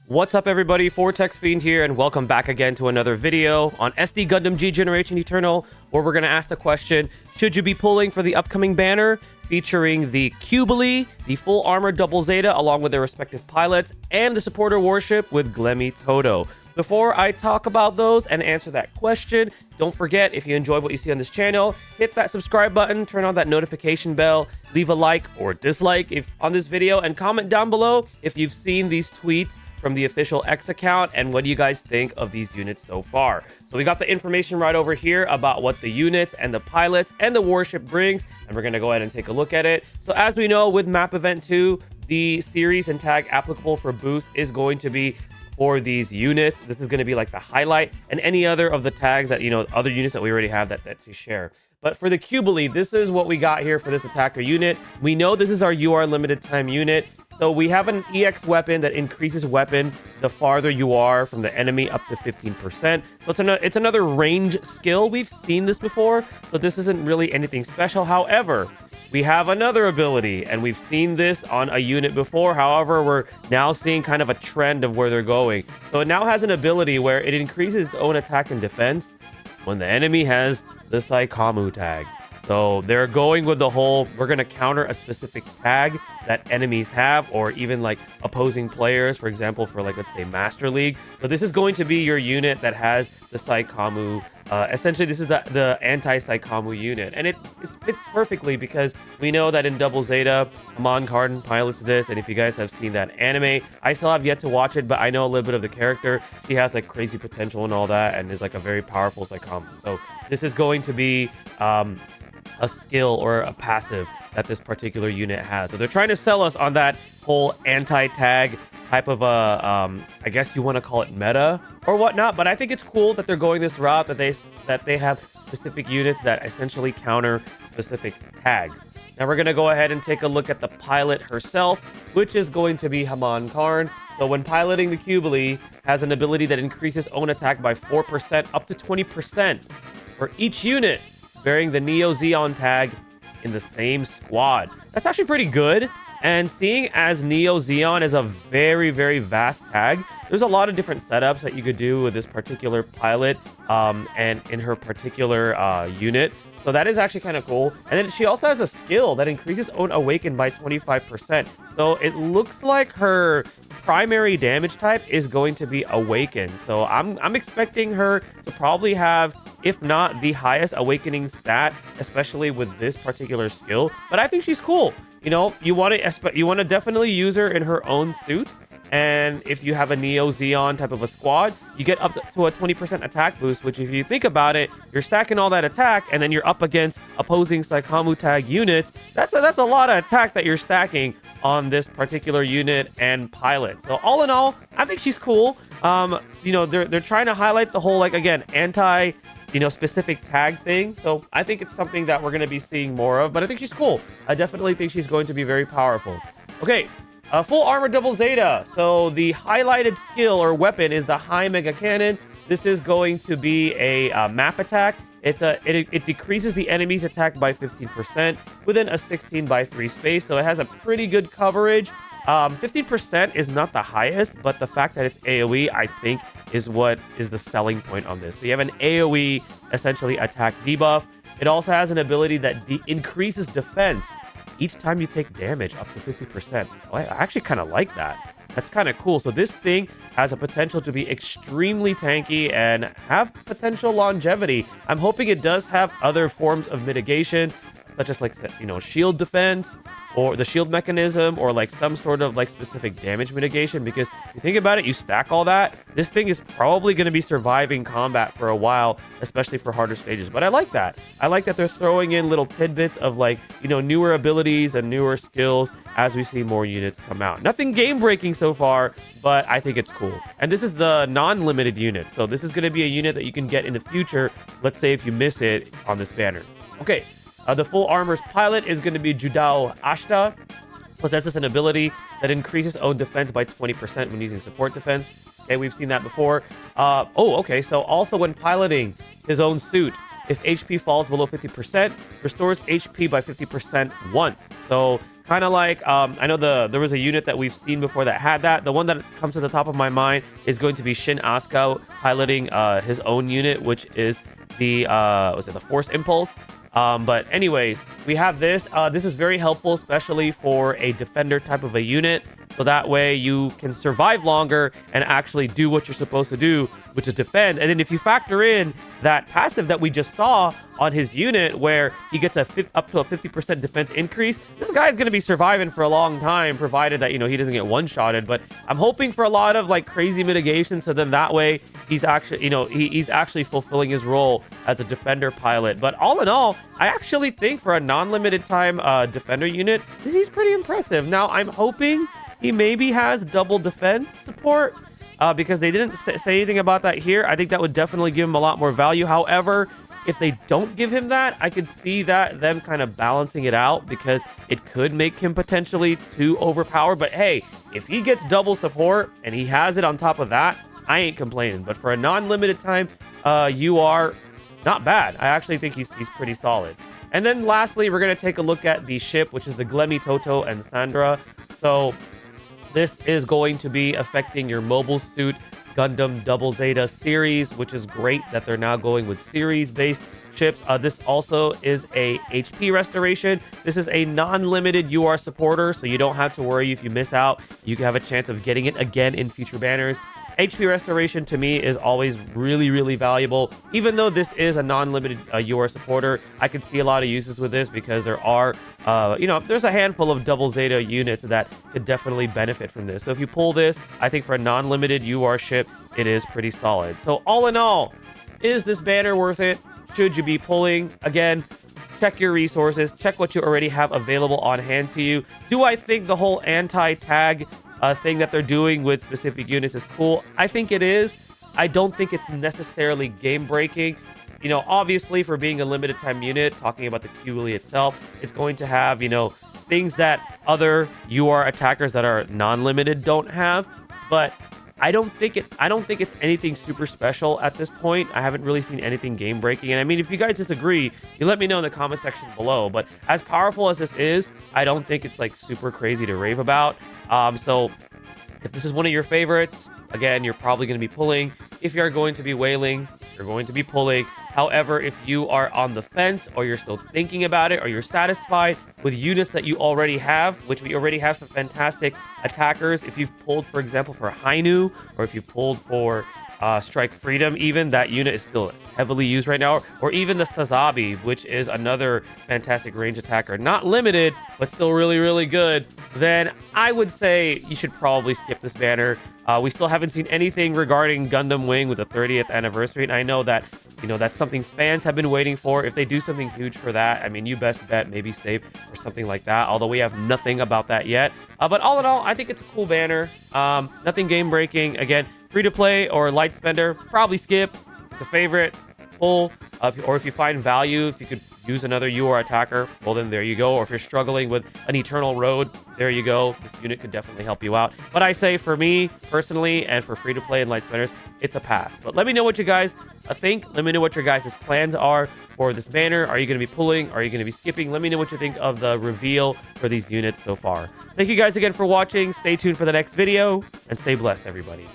What's up, everybody? Fortexfiend here, and welcome back again to another video on SD Gundam G Generation Eternal, where we're going to ask the question, should you be pulling for the upcoming banner featuring the Qubeley, the full armor double Zeta, along with their respective pilots, and the supporter warship with Glemy Toto? Before I talk about those and answer that question, don't forget, if you enjoyed what you see on this channel, hit that subscribe button, turn on that notification bell, leave a like or dislike on this video, and comment down below if you've seen these tweets from the official X account and what do you guys think of these units so far. So we got the information right over here about what the units and the pilots and the warship brings, and we're going to go ahead and take a look at it. So as we know, with map event 2, the series and tag applicable for boost is going to be for these units. This is going to be like the highlight, and any other of the tags that, other units that we already have that to share. But for the Qubeley, this is what we got here for this attacker unit. We know this is our UR limited time unit. So we have an EX weapon that increases weapon the farther you are from the enemy, up to 15%. So it's another range skill. We've seen this before, so this isn't really anything special. However, we have another ability, and we've seen this on a unit before. However, we're now seeing kind of a trend of where they're going. So it now has an ability where it increases its own attack and defense when the enemy has the Saikamu tag. So they're going with the whole, we're going to counter a specific tag that enemies have, or even like opposing players, for example, for like, let's say Master League. So this is going to be your unit that has the Saikamu. Essentially, this is the anti-Saikamu unit. And it fits perfectly because we know that in Double Zeta, Haman Karn pilots this. And if you guys have seen that anime, I still have yet to watch it, but I know a little bit of the character. She has like crazy potential and all that, and is like a very powerful Saikamu. So this is going to be a skill or a passive that this particular unit has. So they're trying to sell us on that whole anti-tag type of a, I guess you want to call it meta or whatnot. But I think it's cool that they're going this route, that they have specific units that essentially counter specific tags. Now we're going to go ahead and take a look at the pilot herself, which is going to be Haman Karn. So when piloting the Qubeley, has an ability that increases own attack by 4% up to 20% for each unit bearing the Neo Zeon tag in the same squad. That's actually pretty good. And seeing as Neo Zeon is a very, very vast tag, there's a lot of different setups that you could do with this particular pilot and in her particular unit. So that is actually kind of cool. And then she also has a skill that increases own awaken by 25%. So it looks like her primary damage type is going to be awaken. So I'm expecting her to probably have, if not the highest awakening stat, especially with this particular skill. But I think she's cool. You want to definitely use her in her own suit. And if you have a Neo Zeon type of a squad, you get up to a 20% attack boost, which if you think about it, you're stacking all that attack, and then you're up against opposing Saikamu tag units. That's a lot of attack that you're stacking on this particular unit and pilot. So all in all, I think she's cool. They're trying to highlight the whole, like, again, anti specific tag thing. So I think it's something that we're going to be seeing more of, but I think she's cool. I definitely think she's going to be very powerful. Okay. Full armor double Zeta. So the highlighted skill or weapon is the high mega cannon. This is going to be a map attack. It decreases the enemy's attack by 15% within a 16:3 space. So it has a pretty good coverage. 15% is not the highest, but the fact that it's AoE, I think, is what is the selling point on this. So you have an AoE essentially attack debuff. It also has an ability that increases defense each time you take damage up to 50%. I actually kind of like that. That's kind of cool. So this thing has a potential to be extremely tanky and have potential longevity. I'm hoping it does have other forms of mitigation, such as like, shield defense or the shield mechanism, or like some sort of like specific damage mitigation. Because if you think about it, you stack all that, this thing is probably going to be surviving combat for a while, especially for harder stages. But I like that. I like that they're throwing in little tidbits of like, newer abilities and newer skills as we see more units come out. Nothing game breaking so far, but I think it's cool. And this is the non-limited unit. So this is going to be a unit that you can get in the future. Let's say if you miss it on this banner. Okay. The full armor's pilot is going to be Judau Ashta. Possesses an ability that increases own defense by 20% when using support defense. Okay, we've seen that before. Okay. So also when piloting his own suit, if HP falls below 50%, restores HP by 50% once. So Kind of like, I know there was a unit that we've seen before that had that. The one that comes to the top of my mind is going to be Shin Asuka piloting his own unit, which is the was it the Force Impulse. But anyways, we have this. This is very helpful, especially for a defender type of a unit. So that way you can survive longer and actually do what you're supposed to do, which is defend. And then if you factor in that passive that we just saw on his unit, where he gets up to a 50% defense increase, this guy's going to be surviving for a long time, provided that, he doesn't get one-shotted. But I'm hoping for a lot of like crazy mitigation, so then that way he's actually, he's actually fulfilling his role as a defender pilot. But all in all, I actually think for a non-limited time defender unit, he's pretty impressive. Now, I'm hoping he maybe has double defense support, because they didn't say anything about that here. I think that would definitely give him a lot more value. However, if they don't give him that, I could see that them kind of balancing it out, because it could make him potentially too overpowered. But hey, if he gets double support and he has it on top of that, I ain't complaining. But for a non-limited time, you are not bad. I actually think he's pretty solid. And then lastly, we're going to take a look at the ship, which is the Glemy, Toto, and Sandra. So this is going to be affecting your Mobile Suit Gundam Double Zeta series, which is great that they're now going with series-based ships. This also is a HP restoration. This is a non-limited UR supporter, so you don't have to worry if you miss out. You can have a chance of getting it again in future banners. HP restoration to me is always really, really valuable. Even though this is a non-limited UR supporter, I can see a lot of uses with this, because there are, there's a handful of double Zeta units that could definitely benefit from this. So if you pull this, I think for a non-limited UR ship, it is pretty solid. So all in all, is this banner worth it? Should you be pulling? Again, check your resources, check what you already have available on hand to you. Do I think the whole anti-tag thing that they're doing with specific units is cool? I think it is. I don't think it's necessarily game breaking. Obviously, for being a limited time unit, talking about the Qubeley itself, it's going to have, things that other UR attackers that are non-limited don't have. But I don't think it's anything super special at this point. I haven't really seen anything game breaking. And I mean, if you guys disagree, you let me know in the comment section below. But as powerful as this is, I don't think it's like super crazy to rave about. So if this is one of your favorites, again, you're probably going to be pulling. If you're going to be whaling, you're going to be pulling. However, if you are on the fence, or you're still thinking about it, or you're satisfied with units that you already have, which we already have some fantastic attackers. If you've pulled, for example, for Hainu, or if you pulled for Strike Freedom, even that unit is still heavily used right now, or even the Sazabi, which is another fantastic range attacker, not limited, but still really, really good, then I would say you should probably skip this banner. We still haven't seen anything regarding Gundam Wing with the 30th anniversary, and I know that that's something fans have been waiting for. If they do something huge for that, I mean, you best bet maybe save for something like that, although we have nothing about that yet. But all in all, I think it's a cool banner. Nothing game breaking. Again, free to play or light spender, probably skip. It's a favorite. Pull, or if you find value, if you could use another UR attacker, well, then there you go. Or if you're struggling with an Eternal Road, there you go. This unit could definitely help you out. But I say, for me personally, and for free to play and light spenders, it's a pass. But let me know what you guys think. Let me know what your guys' plans are for this banner. Are you going to be pulling? Are you going to be skipping? Let me know what you think of the reveal for these units so far. Thank you guys again for watching. Stay tuned for the next video, and stay blessed, everybody.